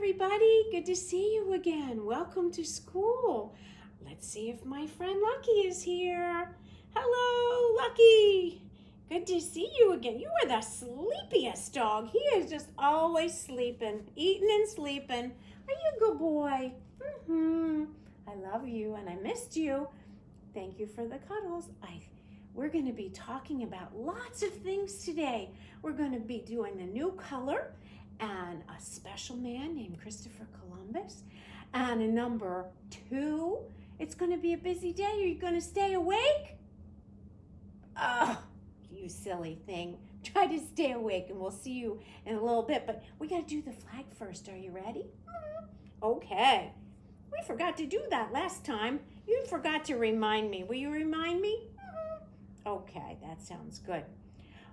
everybody. Good to see you again. Welcome to school. Let's see if my friend Lucky is here. Hello, Lucky. Good to see you again. You are the sleepiest dog. He is just always sleeping, eating and sleeping. Are you a good boy? I love you and I missed you. Thank you for the cuddles. We're going to be talking about lots of things today. We're going to be doing a new color and a special man named Christopher Columbus and a number 2. It's going to be a busy day. Are you going to stay awake? Oh, you silly thing. Try to stay awake and we'll see you in a little bit. But we got to do the flag first. Are you ready? Okay. We forgot to do that last time. You forgot to remind me. Will you remind me? Okay, that sounds good.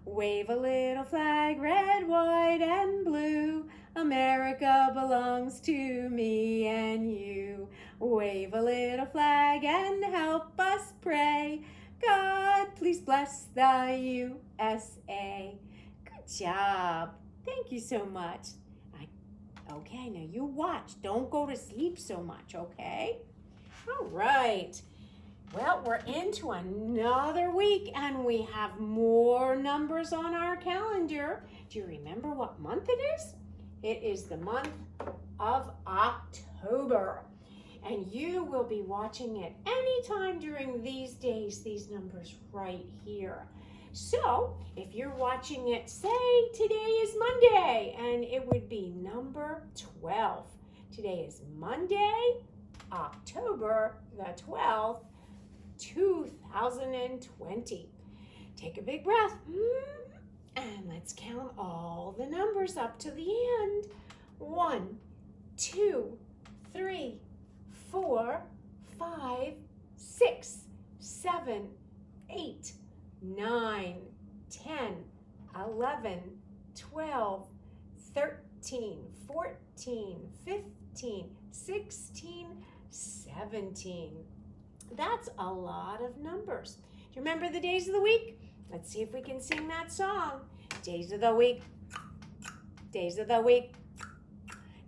Wave a little flag, red, white, and blue. America belongs to me and you. Wave a little flag and help us pray. God, please bless the USA. Good job. Thank you so much. Okay, now you watch. Don't go to sleep so much, okay? All right. Well, we're into another week and we have more numbers on our calendar. Do you remember what month it is? It is the month of October. And you will be watching it anytime during these days, these numbers right here. So, if you're watching it, say today is Monday, and it would be number 12. Today is Monday, October the 12th, 2020. Take a big breath, and let's count all the numbers up to the end. 1, 2, 3, 4, 5, 6, 7, 8, 9, 10, 11, 12, 13, 14, 15, 16, 17. That's a lot of numbers. Do you remember the days of the week? Let's see if we can sing that song. Days of the week, days of the week,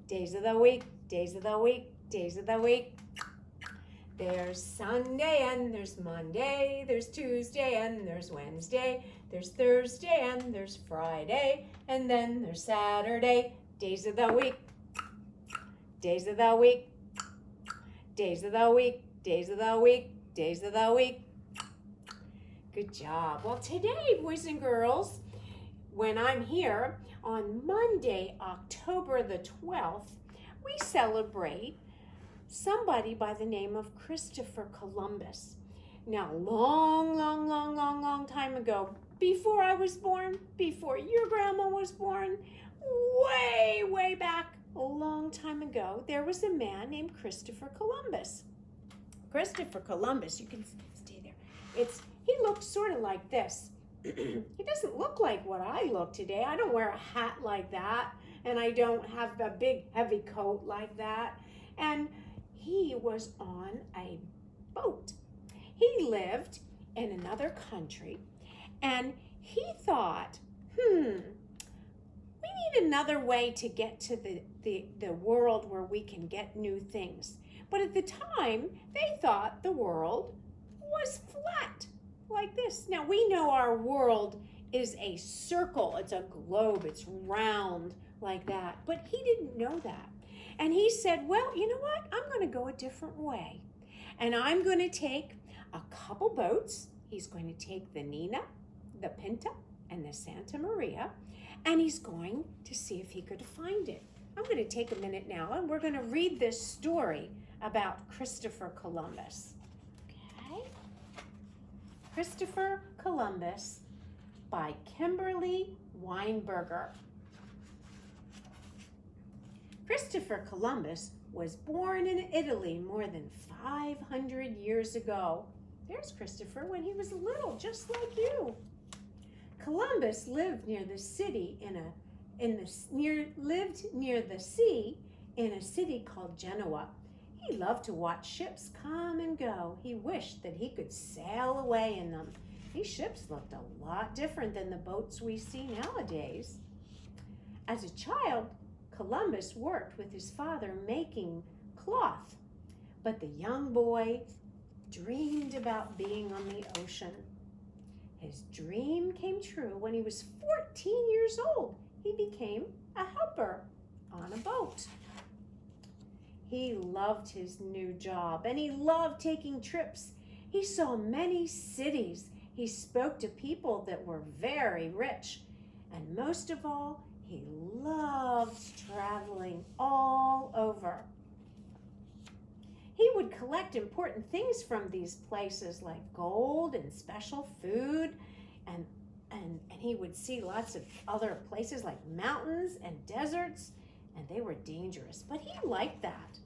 days of the week, days of the week, days of the week. There's Sunday and there's Monday, there's Tuesday and there's Wednesday, there's Thursday and there's Friday, and then there's Saturday. Days of the week, days of the week, days of the week, days of the week, days of the week. Good job. Well, today, boys and girls, when I'm here on Monday, October the 12th, we celebrate somebody by the name of Christopher Columbus. Now, long time ago, before I was born, before your grandma was born, way back, a long time ago, there was a man named Christopher Columbus. Christopher Columbus, you can stay there. He looked sort of like this. He doesn't look like what I look today. I don't wear a hat like that, and I don't have a big heavy coat like that. And he was on a boat. He lived in another country, and he thought, we need another way to get to the world where we can get new things. But at the time, they thought the world was flat, like this. Now, we know our world is a circle. It's a globe. It's round like that. But he didn't know that. And he said, well, you know what? I'm going to go a different way. And I'm going to take a couple boats. He's going to take the Nina, the Pinta, and the Santa Maria. And he's going to see if he could find it. I'm going to take a minute now, and we're going to read this story about Christopher Columbus. Okay? Christopher Columbus by Kimberly Weinberger. Christopher Columbus was born in Italy more than 500 years ago. There's Christopher when he was little, just like you. Columbus lived near the city lived near the sea in a city called Genoa. He loved to watch ships come and go. He wished that he could sail away in them. These ships looked a lot different than the boats we see nowadays. As a child, Columbus worked with his father making cloth, but the young boy dreamed about being on the ocean. His dream came true when he was 14 years old. He became a helper on a boat. He loved his new job and he loved taking trips. He saw many cities. He spoke to people that were very rich. And most of all, he loved traveling all over. He would collect important things from these places like gold and special food, and he would see lots of other places like mountains and deserts, and they were dangerous, but he liked that.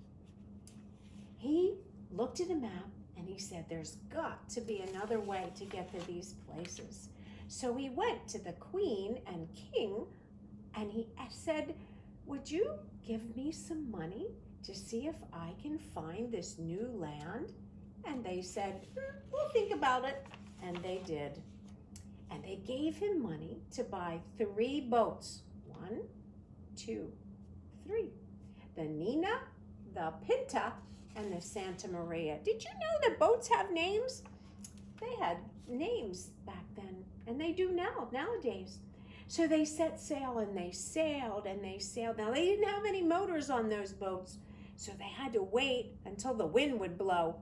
He looked at a map and he said, there's got to be another way to get to these places. So he went to the queen and king and he said, would you give me some money to see if I can find this new land? And they said, we'll think about it. And they did. And they gave him money to buy 3 boats. 1, 2, 3. The Nina, the Pinta, and the Santa Maria. Did you know that boats have names? They had names back then, and they do nowadays. So they set sail and they sailed and they sailed. Now they didn't have any motors on those boats, so they had to wait until the wind would blow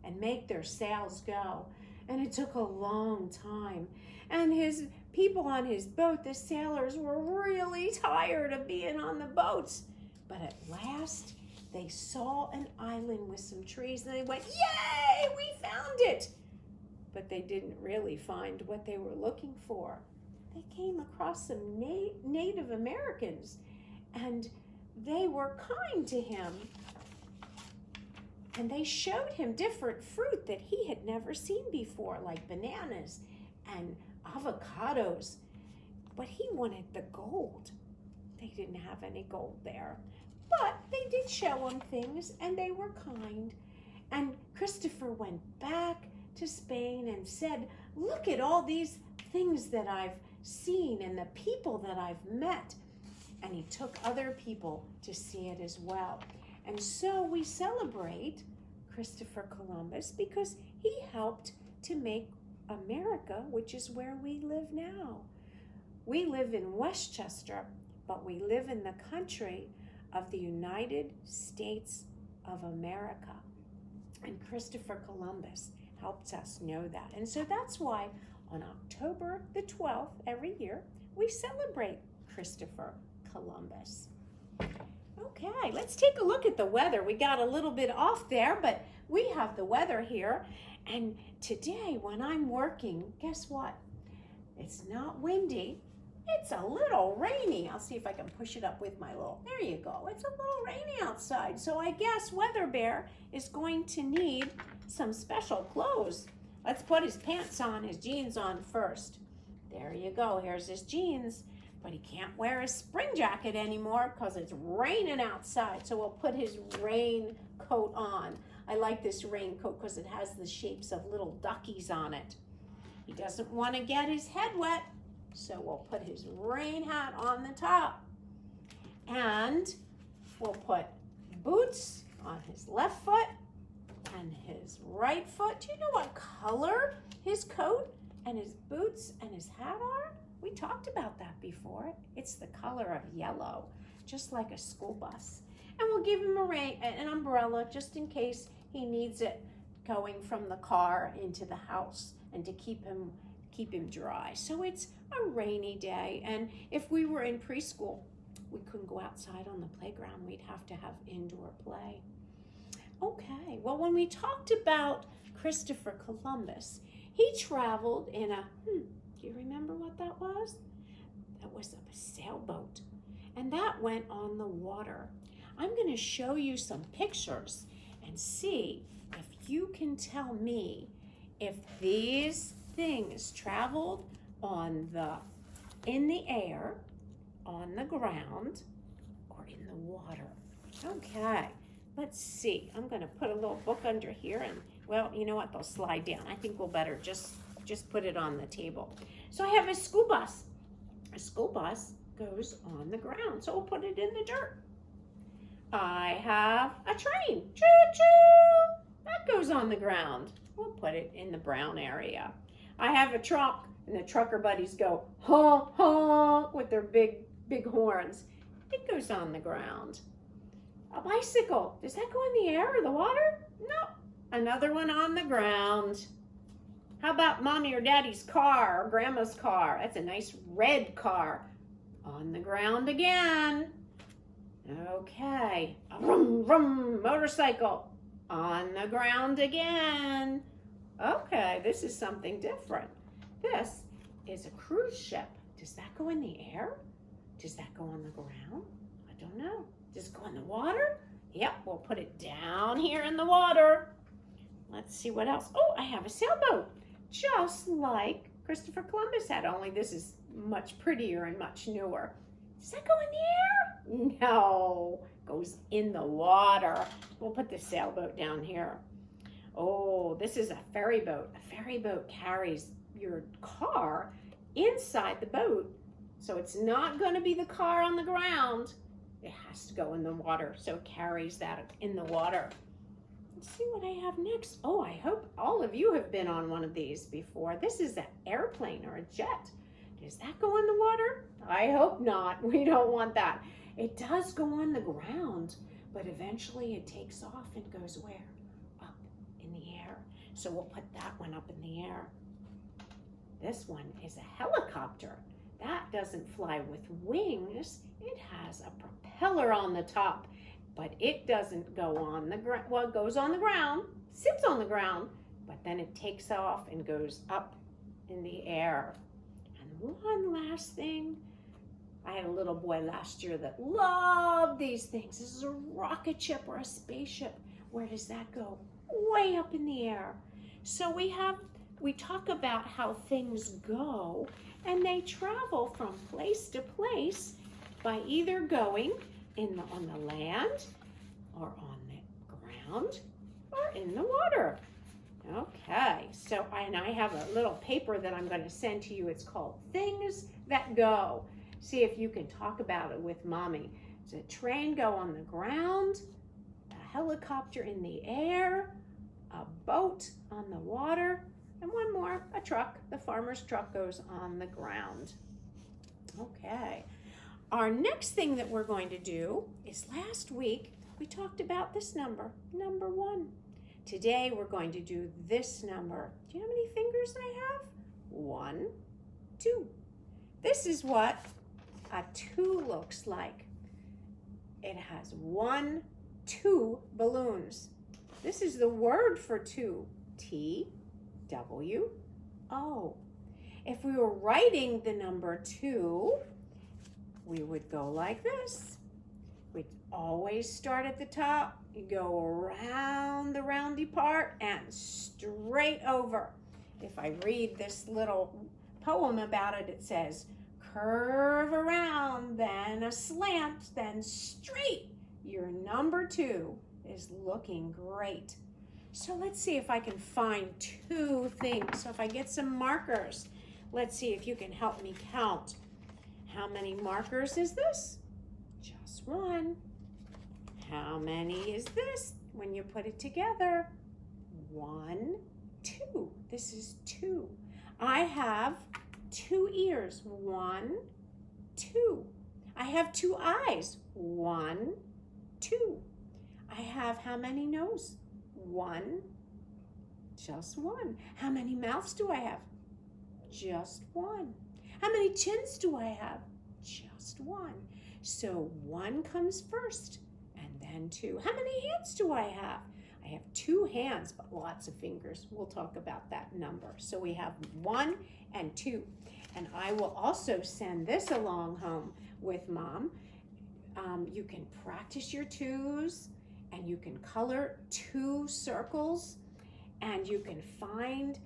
and make their sails go. And it took a long time. And his people on his boat, the sailors, were really tired of being on the boats. But at last, they saw an island with some trees and they went, yay, we found it. But they didn't really find what they were looking for. They came across some Native Americans and they were kind to him. And they showed him different fruit that he had never seen before, like bananas and avocados. But he wanted the gold. They didn't have any gold there. But they did show him things, and they were kind. And Christopher went back to Spain and said, look at all these things that I've seen and the people that I've met. And he took other people to see it as well. And so we celebrate Christopher Columbus because he helped to make America, which is where we live now. We live in Westchester, but we live in the country of the United States of America. And Christopher Columbus helps us know that. And so that's why on October the 12th every year, we celebrate Christopher Columbus. Okay, let's take a look at the weather. We got a little bit off there, but we have the weather here. And today when I'm working, guess what? It's not windy. It's a little rainy. I'll see if I can push it up with my little, there you go. It's a little rainy outside. So I guess Weather Bear is going to need some special clothes. Let's put his pants on, his jeans on first. There you go, here's his jeans. But he can't wear his spring jacket anymore because it's raining outside. So we'll put his rain coat on. I like this raincoat because it has the shapes of little duckies on it. He doesn't want to get his head wet, so we'll put his rain hat on the top. And we'll put boots on his left foot and his right foot. Do you know what color his coat and his boots and his hat are? We talked about that before. It's the color of yellow, just like a school bus. And we'll give him an umbrella just in case he needs it going from the car into the house and to keep him dry. So it's a rainy day. And if we were in preschool, we couldn't go outside on the playground. We'd have to have indoor play. Okay, well, when we talked about Christopher Columbus, he traveled in a, do you remember what that was? That was a sailboat, and that went on the water. I'm going to show you some pictures and see if you can tell me if these things traveled in the air, on the ground, or in the water. Okay, let's see. I'm going to put a little book under here, and well, you know what? They'll slide down. I think we'll better just put it on the table. So I have a school bus. A school bus goes on the ground. So we'll put it in the dirt. I have a train. Choo-choo! That goes on the ground. We'll put it in the brown area. I have a truck, and the trucker buddies go honk, honk with their big horns. It goes on the ground. A bicycle. Does that go in the air or the water? No. Another one on the ground. How about mommy or daddy's car or grandma's car? That's a nice red car. On the ground again. Okay. A vroom, vroom, motorcycle. On the ground again. Okay, this is something different. This is a cruise ship. Does that go in the air? Does that go on the ground? I don't know. Does it go in the water? Yep, we'll put it down here in the water. Let's see what else. Oh, I have a sailboat. Just like Christopher Columbus had, only this is much prettier and much newer. Does that go in the air? No, it goes in the water. We'll put the sailboat down here. Oh, this is a ferry boat. A ferry boat carries your car inside the boat. So it's not going to be the car on the ground. It has to go in the water. So it carries that in the water. Let's see what I have next. Oh, I hope all of you have been on one of these before. This is an airplane or a jet. Does that go in the water? I hope not. We don't want that. It does go on the ground, but eventually it takes off and goes where? Up in the air. So we'll put that one up in the air. This one is a helicopter. That doesn't fly with wings. It has a propeller on the top, but it doesn't go on the ground. Well, it goes on the ground, sits on the ground, but then it takes off and goes up in the air. And one last thing. I had a little boy last year that loved these things. This is a rocket ship or a spaceship. Where does that go? Way up in the air. So we talk about how things go, and they travel from place to place by either going on the land or on the ground or in the water. Okay, so I have a little paper that I'm going to send to you. It's called Things That Go. See if you can talk about it with mommy. Does a train go on the ground? A helicopter in the air? A boat on the water? And one more, a truck. The farmer's truck goes on the ground. Okay. Our next thing that we're going to do is last week we talked about this number, number 1. Today we're going to do this number. Do you know how many fingers I have? 1, 2. This is what a 2 looks like. It has 1, 2 balloons. This is the word for 2. T, W, O. If we were writing the number 2, we would go like this. We'd always start at the top, you go around the roundy part and straight over. If I read this little poem about it, it says, curve around, then a slant, then straight. Your number 2 is looking great. So let's see if I can find 2 things. So if I get some markers, let's see if you can help me count. How many markers is this? Just 1. How many is this when you put it together? 1, 2. This is 2. I have 2 ears. 1, 2. I have 2 eyes. 1, 2. I have how many noses? 1. Just 1. How many mouths do I have? Just 1. How many chins do I have? Just 1. So 1 comes first, and then 2. How many hands do I have? I have 2 hands, but lots of fingers. We'll talk about that number. So we have 1 and 2. And I will also send this along home with Mom. You can practice your 2s, and you can color 2 circles, and you can find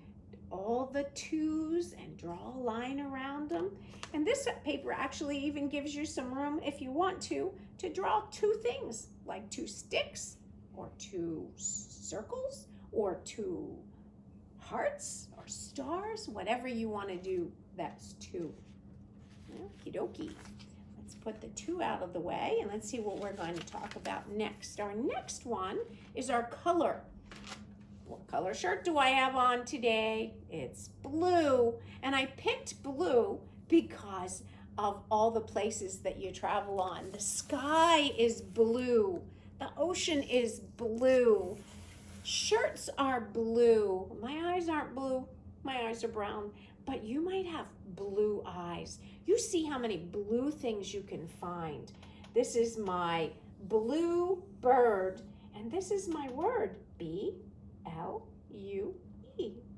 all the 2s and draw a line around them. And this paper actually even gives you some room, if you want to draw 2 things, like 2 sticks, or 2 circles, or 2 hearts, or stars, whatever you want to do, that's 2. Okie dokie. Let's put the 2 out of the way, and let's see what we're going to talk about next. Our next one is our color. What color shirt do I have on today? It's blue, and I picked blue because of all the places that you travel on. The sky is blue. The ocean is blue. Shirts are blue. My eyes aren't blue. My eyes are brown. But you might have blue eyes. You see how many blue things you can find. This is my blue bird, and this is my word, B-L-U-E,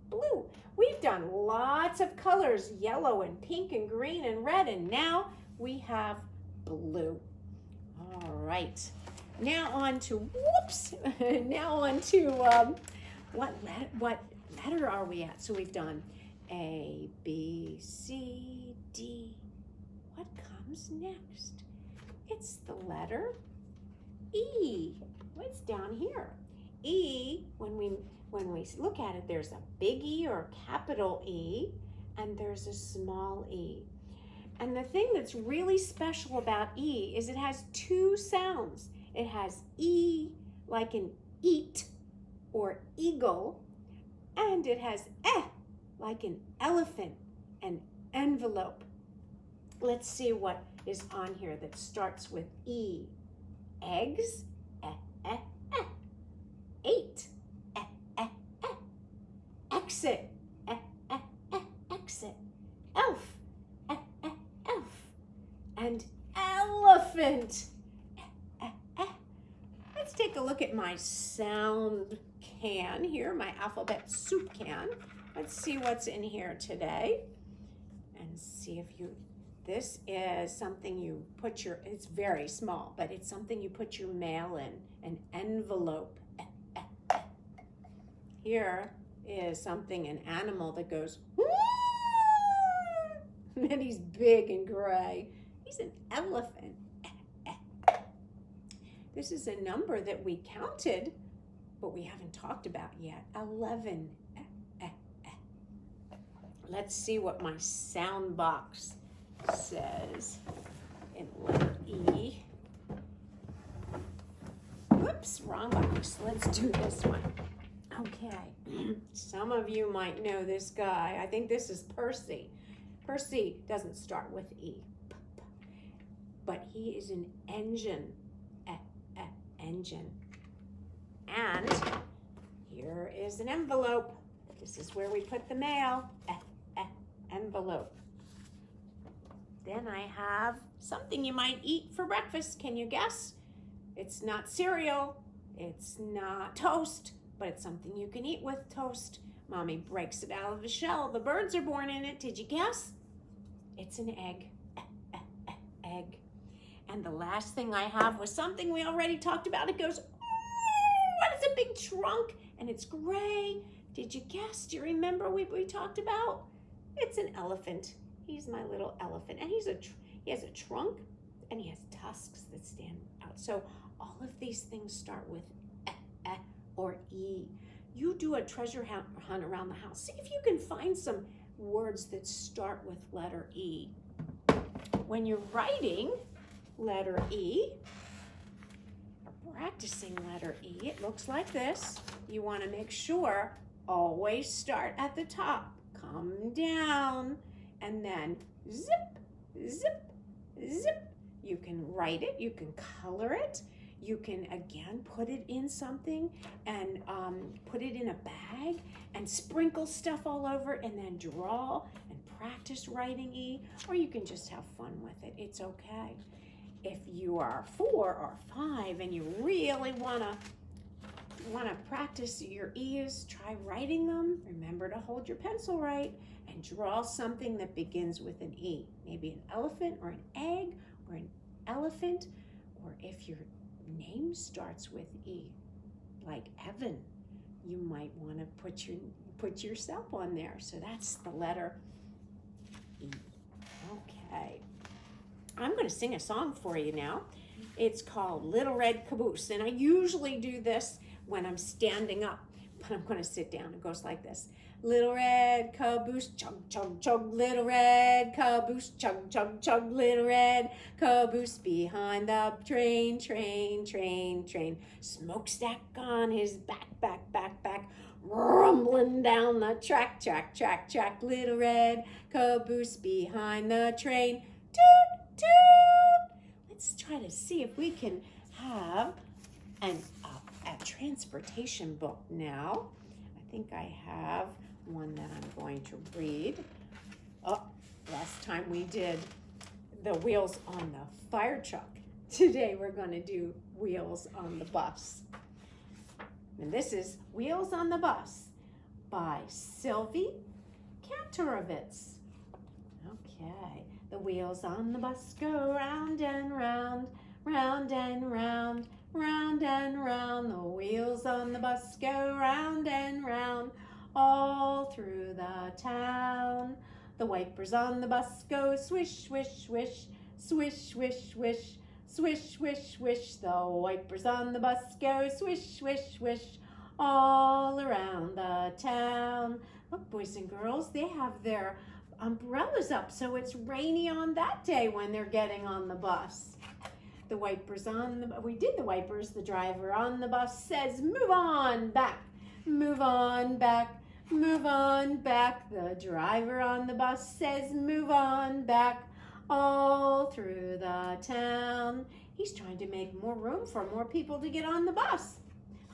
blue. We've done lots of colors, yellow and pink and green and red, and now we have blue. All right. Now on to, what letter are we at? So we've done A, B, C, D. What comes next? It's the letter E. What's down here? E, when we look at it, there's a big E or capital E, and there's a small e. And the thing that's really special about E is it has 2 sounds. It has E like an eat or eagle, and it has like an elephant, an envelope. Let's see what is on here that starts with E. Eggs, Eight, exit, exit. Elf, elf. And elephant. Let's take a look at my sound can here, my alphabet soup can. Let's see what's in here today and see if this is something you put it's very small, but it's something you put your mail in, an envelope. Here is something, an animal that goes, and he's big and gray. He's an elephant. This is a number that we counted, but we haven't talked about yet. 11. Let's see what my sound box says in letter E. Whoops, wrong box. Let's do this one. Okay. Some of you might know this guy. I think this is Percy. Percy doesn't start with E, but he is an engine. Engine. And here is an envelope. This is where we put the mail. Envelope. Then I have something you might eat for breakfast. Can you guess? It's not cereal. It's not toast, but it's something you can eat with toast. Mommy breaks it out of the shell. The birds are born in it. Did you guess? It's an egg. Egg. And the last thing I have was something we already talked about. It goes, it's a big trunk, and it's gray. Did you guess? Do you remember what we talked about? It's an elephant. He's my little elephant, and he has a trunk, and he has tusks that stand out. So all of these things start with or E. You do a treasure hunt around the house. See if you can find some words that start with letter E. When you're writing letter E, or practicing letter E, it looks like this. You want to make sure, always start at the top, come down, and then zip, zip, zip. You can write it, you can color it, you can again put it in something and put it in a bag and sprinkle stuff all over it and then draw and practice writing E, or you can just have fun with it. It's okay. If you are 4 or 5 and you really want to practice your E's, try writing them. Remember to hold your pencil right and draw something that begins with an E. Maybe an elephant or an egg or an elephant, or if your name starts with E, like Evan, you might want to put yourself on there. So that's the letter E. Okay. I'm going to sing a song for you now. It's called Little Red Caboose, and I usually do this when I'm standing up. but I'm going to sit down. It goes like this. Little red caboose, chug, chug, chug. Little red caboose, chug, chug, chug. Little red caboose behind the train, train, train, train. Smokestack on his back, back, back, back. Rumbling down the track, track, track, track. Little red caboose behind the train. Toot, toot. Let's try to see if we can have a transportation book now. I think I have one that I'm going to read. Oh, last time we did the wheels on the fire truck. Today we're going to do wheels on the bus. And this is Wheels on the Bus by Sylvie Kantorowicz. Okay, the wheels on the bus go round and round, round and round, round and round. The wheels on the bus go round and round, all through the town. The wipers on the bus go swish, swish, swish, swish, swish, swish, swish, swish, swish. The wipers on the bus go swish, swish, swish, all around the town. Look, boys and girls, they have their umbrellas up, so it's rainy on that day when they're getting on the bus. The wipers on the, we did the wipers. The driver on the bus says, move on back, move on back, move on back. The driver on the bus says, move on back, all through the town. He's trying to make more room for more people to get on the bus.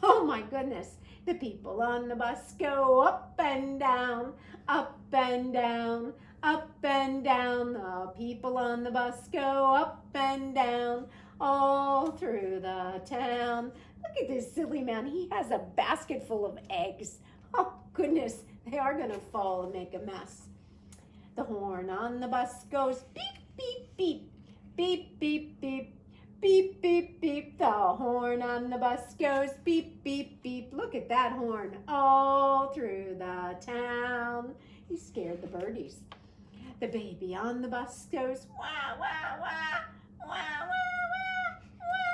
Oh my goodness, the people on the bus go up and down, up and down, up and down. The people on the bus go up and down, all through the town. Look at this silly man. He has a basket full of eggs. Oh goodness, they are going to fall and make a mess. The horn on the bus goes beep, beep, beep, beep, beep, beep, beep, beep, beep. The horn on the bus goes beep, beep, beep. Look at that horn all through the town. He scared the birdies. The baby on the bus goes wah, wah, wah, wah, wah, wah, wah,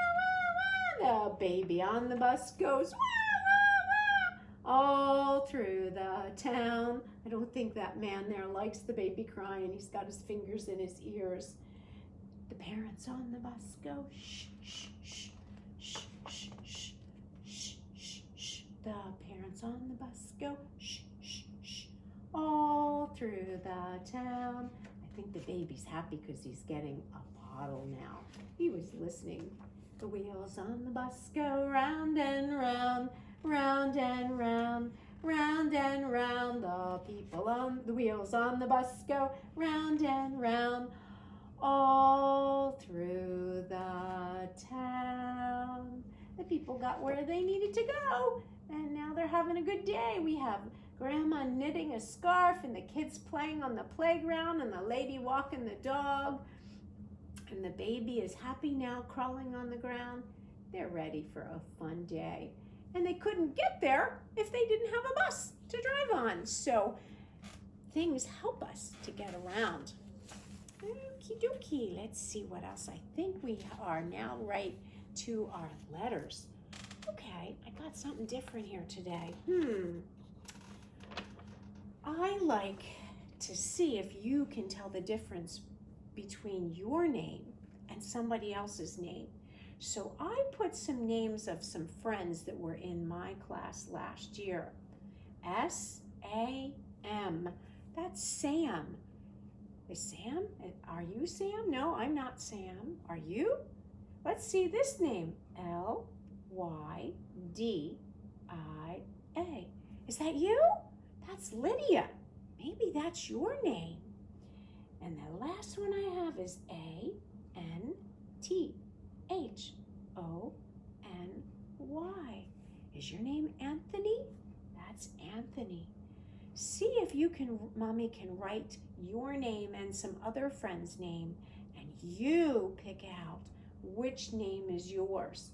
wah, wah. The baby on the bus goes wah, wah, wah, all through the town. I don't think that man there likes the baby crying. He's got his fingers in his ears. The parents on the bus go shh, shh, shh, shh, shh, shh, shh, shh, shh. The parents on the bus go shh, shh, shh, all through the town. I think the baby's happy because he's getting a bottle now. He was listening. The wheels on the bus go round and round, round and round, round and round. The people on the wheels on the bus go round and round, all through the town. The people got where they needed to go, and now they're having a good day. We have Grandma knitting a scarf, and the kids playing on the playground, and the lady walking the dog, and the baby is happy now, crawling on the ground. They're ready for a fun day, and they couldn't get there if they didn't have a bus to drive on. So things help us to get around. Okie dokie. Let's see what else. I think we are now right to our letters. Okay, I got something different here today. I like to see if you can tell the difference between your name and somebody else's name. So I put some names of some friends that were in my class last year. S-A-M. That's Sam. Is Sam? Are you Sam? No, I'm not Sam. Are you? Let's see this name. L-Y-D-I-A. Is that you? That's Lydia. Maybe that's your name. And the last one I have is A-N-T-H-O-N-Y. Is your name Anthony? That's Anthony. See if you can, Mommy can write your name and some other friend's name, and you pick out which name is yours.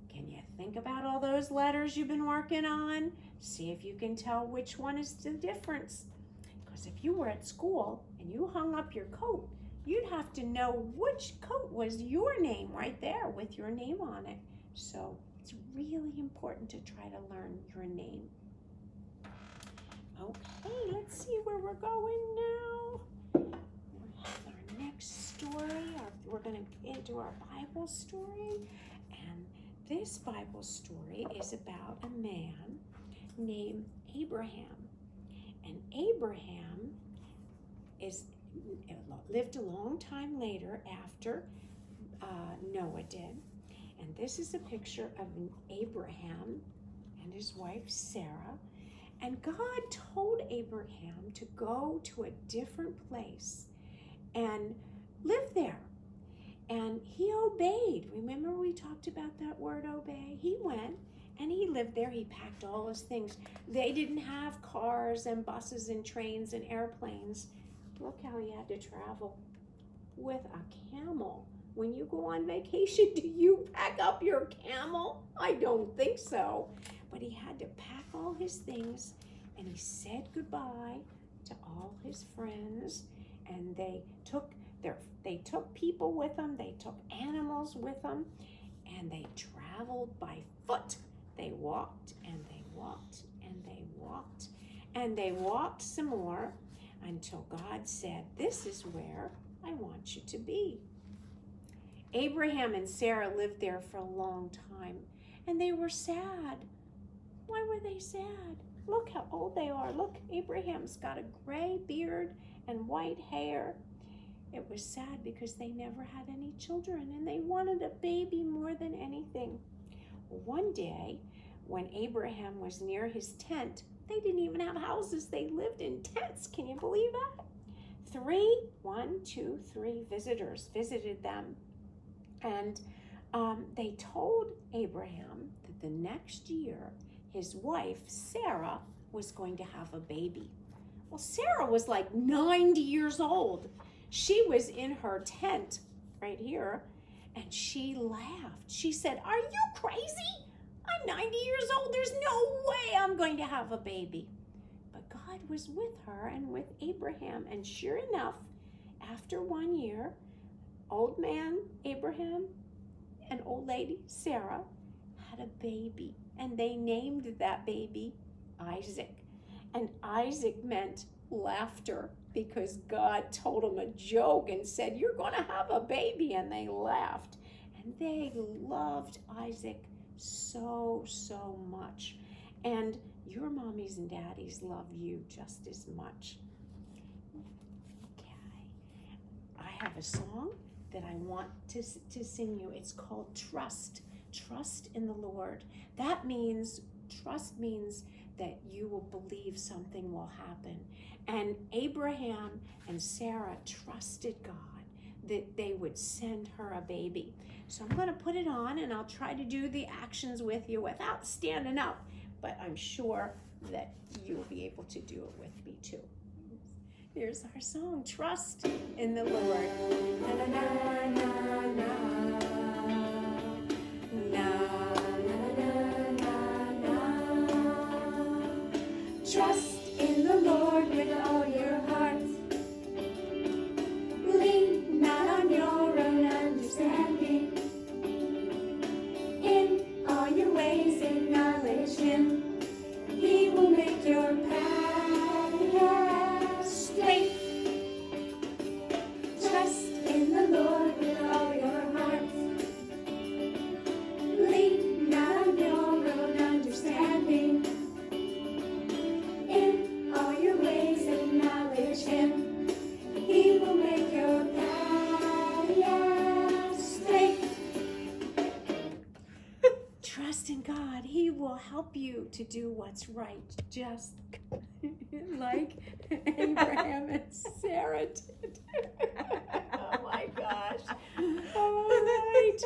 Can you think about all those letters you've been working on? See if you can tell which one is the difference. Because if you were at school and you hung up your coat, you'd have to know which coat was your name right there with your name on it. So it's really important to try to learn your name. Okay, let's see where we're going now. We have our next story. We're going to get into our Bible story. And this Bible story is about a man named Abraham. And Abraham lived a long time later after Noah did. And this is a picture of Abraham and his wife Sarah. And God told Abraham to go to a different place and live there. And he obeyed. Remember we talked about that word obey? He went and he lived there. He packed all his things. They didn't have cars and buses and trains and airplanes. Look how he had to travel with a camel. When you go on vacation, do you pack up your camel? I don't think so. But he had to pack all his things, and he said goodbye to all his friends, and they took people with them, they took animals with them, and they traveled by foot. They walked and they walked and they walked and they walked some more until God said, "This is where I want you to be." Abraham and Sarah lived there for a long time, and they were sad. Why were they sad? Look how old they are. Look, Abraham's got a gray beard and white hair. It was sad because they never had any children, and they wanted a baby more than anything. One day, when Abraham was near his tent, they didn't even have houses. They lived in tents. Can you believe that? 3 visitors visited them. And they told Abraham that the next year, his wife, Sarah, was going to have a baby. Well, Sarah was like 90 years old. She was in her tent right here, and she laughed. She said, "Are you crazy? I'm 90 years old. There's no way I'm going to have a baby." But God was with her and with Abraham, and sure enough, after 1 year, old man Abraham and old lady Sarah had a baby, and they named that baby Isaac. And Isaac meant laughter, because God told them a joke and said, "You're going to have a baby," and they laughed. And they loved Isaac so, so much. And your mommies and daddies love you just as much. Okay. I have a song that I want to sing you. It's called Trust. Trust in the Lord. Trust means that you will believe something will happen. And Abraham and Sarah trusted God that they would send her a baby. So I'm going to put it on, and I'll try to do the actions with you without standing up, but I'm sure that you'll be able to do it with me too. Here's our song, Trust in the Lord. Na, na, na, na, na. Na, na, na, na, na. Trust in the Lord with all your heart. Lean not on your own understanding. In all your ways acknowledge Him. He will make your path straight. Trust in the Lord with all your heart. Lean not on your own understanding. In all your ways acknowledge Him. He will make your path straight. Trust in God. He will help you to do what's right, just like Abraham and Sarah did. Oh my gosh. All right.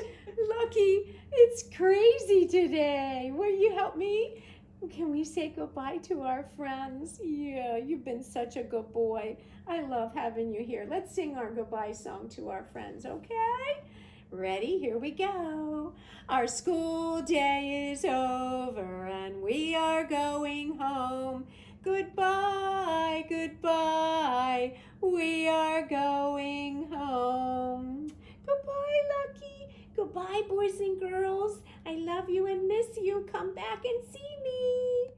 Lucky, it's crazy today. Will you help me? Can we say goodbye to our friends? Yeah, you've been such a good boy. I love having you here. Let's sing our goodbye song to our friends, okay? Ready? Here we go. Our school day is over and we are going home. Goodbye, goodbye, we are going home. Goodbye, Lucky. Goodbye, boys and girls. I love you and miss you. Come back and see me.